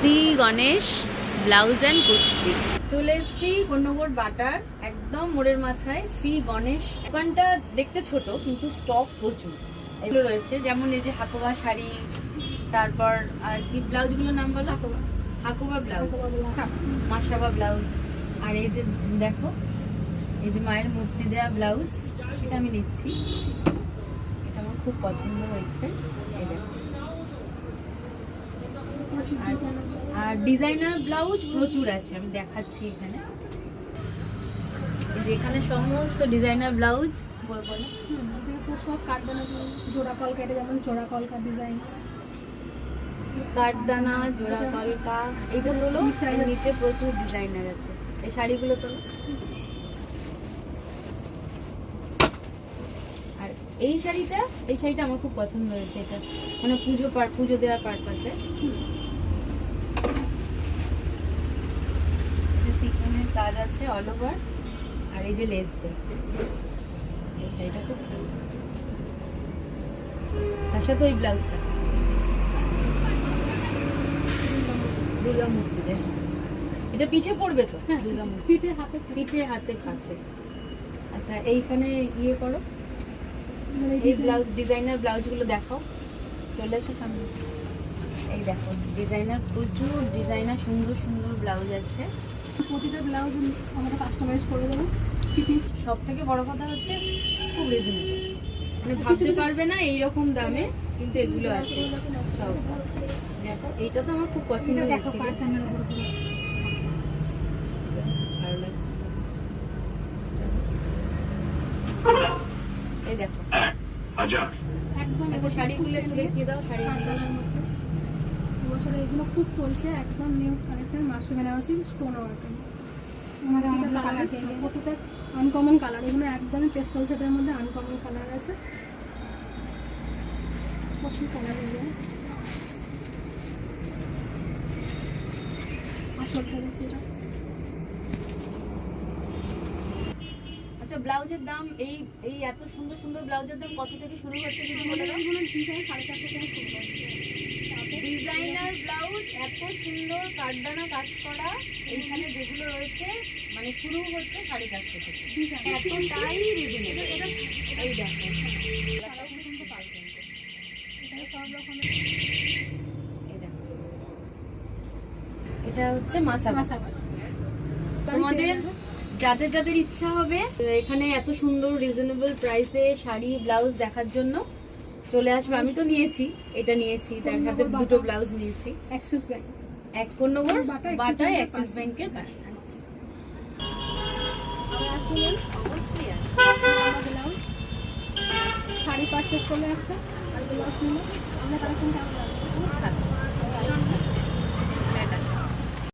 Shri Ganesh blouse and kurti. চলে এসেছি কন্যগর butter, একদম মোড়ের মাথায় শ্রী গণেশ। দোকানটা দেখতে ছোট কিন্তু স্টক প্রচুর। এগুলো রয়েছে যেমন এই যে হাকোবা শাড়ি, তারপর আর কি ব্লাউজগুলোর নাম বলো? Hakoba blouse, Mashrafa blouse. আর এই যে দেখো, এই যে মায়ের মূর্তি দেয়া ব্লাউজ, এটা আমি নিচ্ছি, এটা আমার খুব পছন্দ হয়েছে। এই দেখো, আর ডিজাইনার ব্লাউজ প্রচুর আছে, আমি দেখাচ্ছি এখানে। এই যে এখানে সমস্ত ডিজাইনার ব্লাউজ বলবো না, সব কাঠদানা জোড়া কলকাটে, যেমন জোড়া কলকা ডিজাইন, কাঠদানা জোড়া কলকা, এইটা হলো নিচে প্রচুর ডিজাইনার আছে। এই শাড়িগুলো তো, আর এই শাড়িটা আমার খুব পছন্দ হয়েছে। এটা মানে পুজো দেওয়ার পারপাসে। সিকোয়েন্সের কাজ আছে অল ওভার, আর এই যে লেস দেয়, এই শাড়িটা খুব ভালো লাগছে। তার সাথে ওই ব্লাউজটা দুর্গা মূর্তি দেয়, এটা পিঠে পড়বে তো? হ্যাঁ, দুর্গা মূর্তি পিঠে হাতে আছে। আচ্ছা, এইখানে ইয়ে করো, এই ব্লাউজ ডিজাইনার ব্লাউজগুলো দেখাও, চলে এসো সামনে। এই দেখো ডিজাইনার, প্রচুর ডিজাইনার, সুন্দর সুন্দর ব্লাউজ আছে। প্রতিটা ব্লাউজ আমরা কাস্টমাইজ করে দেবো। ফিটিংস সব থেকে বড় কথা হচ্ছে খুব রিজনেবল, মানে ভাবতে পারবে না এইরকম দামে, কিন্তু এগুলো আছে সব। দেখো এইটা তো আমার খুব পছন্দ হয়েছে, ভালো লাগছে। এই দেখো একদম আচ্ছা, শাড়িগুলো একটু দেখিয়ে দাও। শাড়িগুলো বছরে এগুলো খুব চলছে, একদম নিউ কালেকশন, মাসে বেনারসি স্টোন ওয়ার্ক। প্রতিটা আনকমন কালার, এগুলো একদমই পেস্টাল সেটের মধ্যে আনকমন কালার আছে। প্রচুর কালার এগুলো। আচ্ছা, ব্লাউজের দাম এই এত সুন্দর সুন্দর ব্লাউজের দাম কত থেকে শুরু হচ্ছে যদি বলে দাও? ডিজাইন 450 টাকা শুরু করছে। ডিজাইনার ব্লাউজ এত সুন্দর কাঠদানা কাজ করা, এইখানে যেগুলো রয়েছে মানে শুরু হচ্ছে 450 থেকে, এতটাই রিজনেবল। এই দেখো, এই দেখো, এটা হচ্ছে মাসাবা। তোমাদের যাদের যাদের ইচ্ছা হবে এখানে এত সুন্দর রিজনেবল প্রাইসে শাড়ি ব্লাউজ দেখার জন্য চলে আসবে। আমি তো নিয়েছি, এটা নিয়েছি, তার সাথে দুটো ব্লাউজ নিয়েছি। অ্যাক্সিস ব্যাংক, এক কন্যগর বাটায় অ্যাক্সিস ব্যাংকের পাশে। অবশ্যই ব্লাউজ শাড়ি পারচেস করলে একটা, আর ব্লাউজ নিলে আমরা কালেকশন কেমন